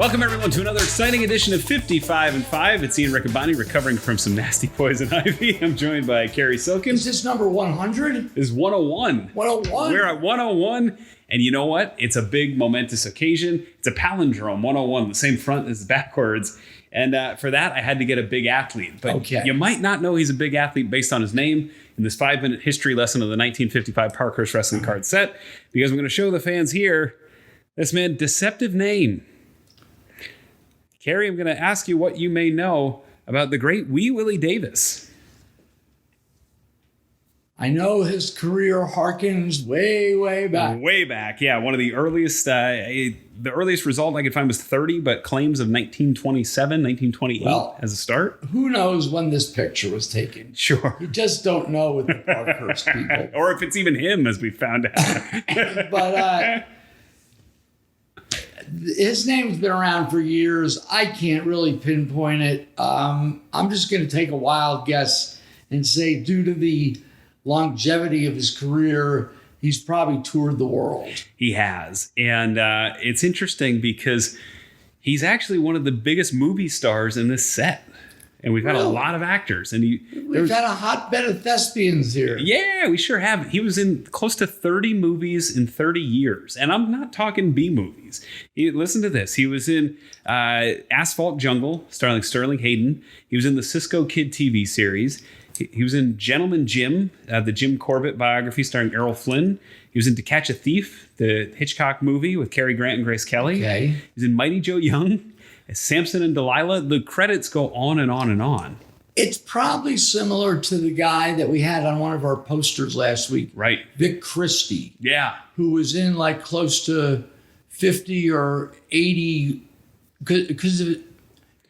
Welcome, everyone, to another exciting edition of 55 and 5. It's Ian Riccaboni recovering from some nasty poison ivy. I'm joined by Cary Silkin. Is this number 100? This is 101. 101? We're at 101. And you know what? It's a big, momentous occasion. It's a palindrome, 101, the same front as backwards. And for that, I had to get a big athlete. But you might not know he's a big athlete based on his name in this 5-minute history lesson of the 1955 Parkhurst Wrestling card set, because I'm going to show the fans here this man's deceptive name. Cary, I'm going to ask you what you may know about the great Wee Willie Davis. I know his career harkens way back. Way back, yeah. One of the earliest, the earliest result I could find was 30, but claims of 1927, 1928 as a start. Who knows when this picture was taken? Sure. You just don't know with the Parkhurst people. Or if it's even him, as we found out. But his name's been around for years. I can't really pinpoint it. I'm just going to take a wild guess and say due to the longevity of his career, he's probably toured the world. He has. And it's interesting because he's actually one of the biggest movie stars in this set. And we've had a lot of actors. And we've had a hotbed of thespians here. Yeah, we sure have. He was in close to 30 movies in 30 years. And I'm not talking B movies. Listen to this. He was in Asphalt Jungle, starring Sterling Hayden. He was in the Cisco Kid TV series. He was in Gentleman Jim, the Jim Corbett biography starring Errol Flynn. He was in To Catch a Thief, the Hitchcock movie with Cary Grant and Grace Kelly. Okay. He was in Mighty Joe Young, Samson and Delilah. The credits go on and on and on. It's probably similar to the guy that we had on one of our posters last week. Right. Vic Christie. Yeah. Who was in like close to 50 or 80 because of it.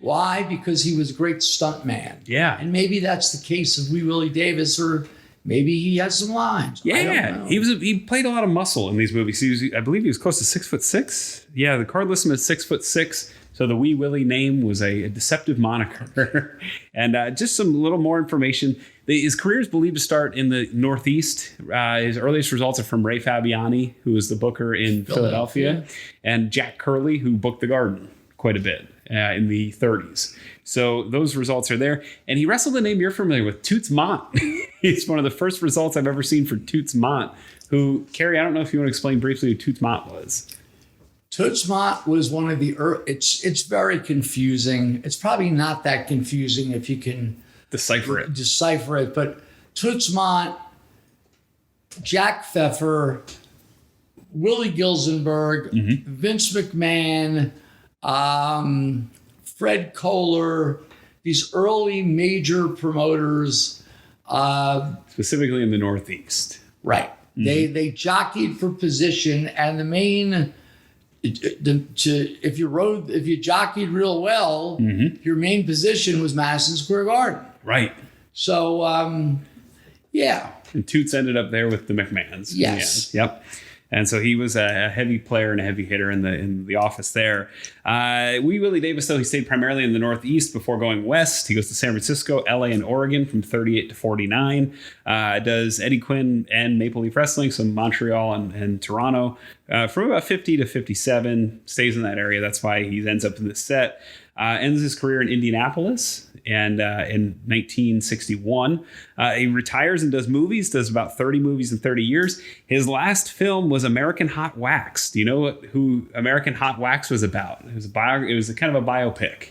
Why? Because he was a great stuntman. Yeah. And maybe that's the case of Wee Willie Davis, or maybe he has some lines. Yeah. I don't know. He played a lot of muscle in these movies. I believe he was close to 6'6". Yeah, the card lists him as 6'6". So the Wee Willie name was a deceptive moniker. And just some little more information. His career is believed to start in the Northeast. His earliest results are from Ray Fabiani, who was the booker in Philadelphia, and Jack Curley, who booked the Garden quite a bit in the 30s. So those results are there. And he wrestled a name you're familiar with, Toots Mont. He's one of the first results I've ever seen for Toots Mont, who, Cary, I don't know if you want to explain briefly who Toots Mont was. Toots Mont was one of the it's very confusing. It's probably not that confusing if you can decipher it. But Toots Mont, Jack Pfeffer, Willie Gilzenberg, Vince McMahon, Fred Kohler, these early major promoters. Specifically in the Northeast. Right. Mm-hmm. They jockeyed for position, and the main... if you jockeyed real well, your main position was Madison Square Garden. Right. So, yeah. And Toots ended up there with the McMahons. Yes. Yeah. Yep. And so he was a heavy player and a heavy hitter in the office there. Wee Willie Davis, though, he stayed primarily in the Northeast before going west. He goes to San Francisco, LA, and Oregon from 38 to 49. Does Eddie Quinn and Maple Leaf Wrestling, so Montreal and Toronto. From about 50 to 57, stays in that area. That's why he ends up in this set. Ends his career in Indianapolis and in 1961. He retires and does movies, does about 30 movies in 30 years. His last film was American Hot Wax. Do you know who American Hot Wax was about? It was kind of a biopic.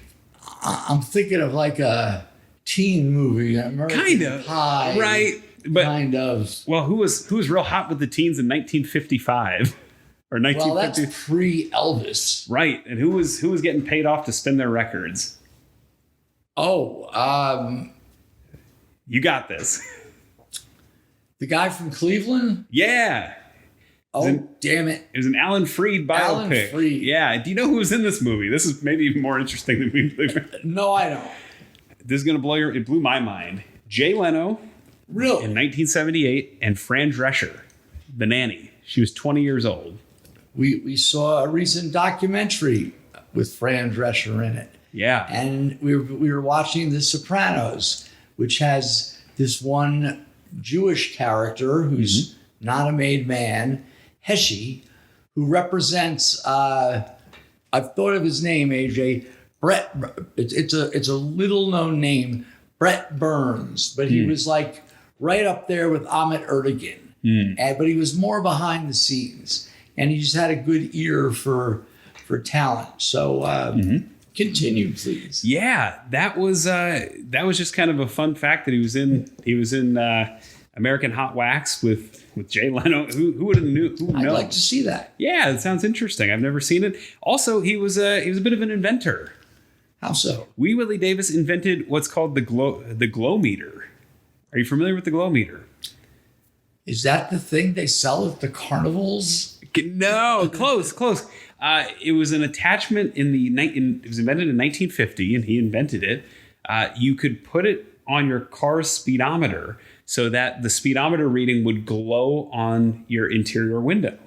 I'm thinking of like a teen movie. American kind of. Pie. Right. But, kind of. Well, who was real hot with the teens in 1955? Or 1950. Well, that's pre-Elvis. Right. And who was getting paid off to spin their records? Oh, you got this. The guy from Cleveland? Yeah. Damn it. It was an Alan Freed biopic. Alan Freed. Yeah. Do you know who was in this movie? This is maybe even more interesting than we believe. No, I don't. This is going to it blew my mind. Jay Leno. Really? In 1978. And Fran Drescher, the nanny. She was 20 years old. We saw a recent documentary with Fran Drescher in it. Yeah. And we were watching The Sopranos, which has this one Jewish character who's not a made man, Heshy, who represents I've thought of his name, AJ. Brett. It's a little known name, Brett Burns, but he was like right up there with Ahmet Ertegun. But he was more behind the scenes, and he just had a good ear for talent. So continue, please. Yeah, that was just kind of a fun fact that he was in American Hot Wax with Jay Leno. Who would have knew? I'd like to see that. Yeah, it sounds interesting. I've never seen it. Also, he was a bit of an inventor. How so? Wee Willie Davis invented what's called the glow meter. Are you familiar with the glow meter? Is that the thing they sell at the carnivals? No, close. It was an attachment it was invented in 1950, and he invented it. You could put it on your car's speedometer so that the speedometer reading would glow on your interior window.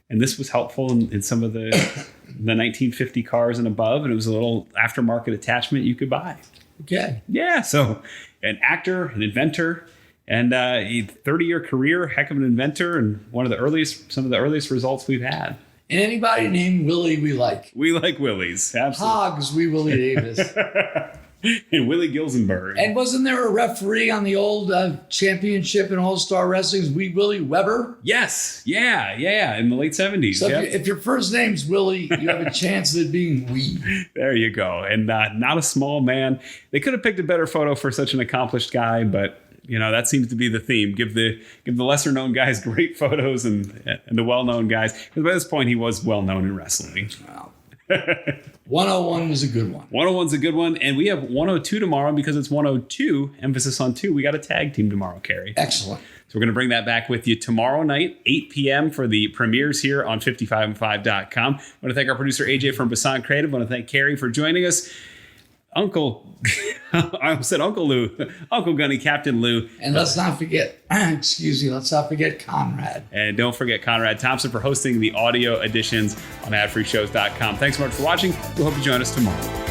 And this was helpful in some of the 1950 cars and above, and it was a little aftermarket attachment you could buy. Okay. Yeah, so an actor, an inventor, and a 30-year career, heck of an inventor, and some of the earliest results we've had. And anybody named Willie we like. We like Willies, absolutely. Hogs, Wee Willie Davis. And Willie Gilzenberg. And wasn't there a referee on the old championship in All-Star Wrestling's Wee Willie Weber? Yes, yeah, in the late 70s. So if your first name's Willie, you have a chance of it being Wee. There you go. And not a small man. They could have picked a better photo for such an accomplished guy, but that seems to be the theme. Give the lesser known guys great photos and the well-known guys. Because by this point, he was well-known in wrestling. Wow. 101 was a good one. 101's a good one. And we have 102 tomorrow because it's 102, emphasis on 2. We got a tag team tomorrow, Cary. Excellent. So we're going to bring that back with you tomorrow night, 8 p.m. for the premieres here on 55and5.com. I want to thank our producer, AJ from Bisson Creative. I want to thank Cary for joining us. Uncle, I almost said Uncle Lou, Uncle Gunny, Captain Lou. And let's not forget Conrad. And don't forget Conrad Thompson for hosting the audio editions on adfreeshows.com. Thanks so much for watching. We hope you join us tomorrow.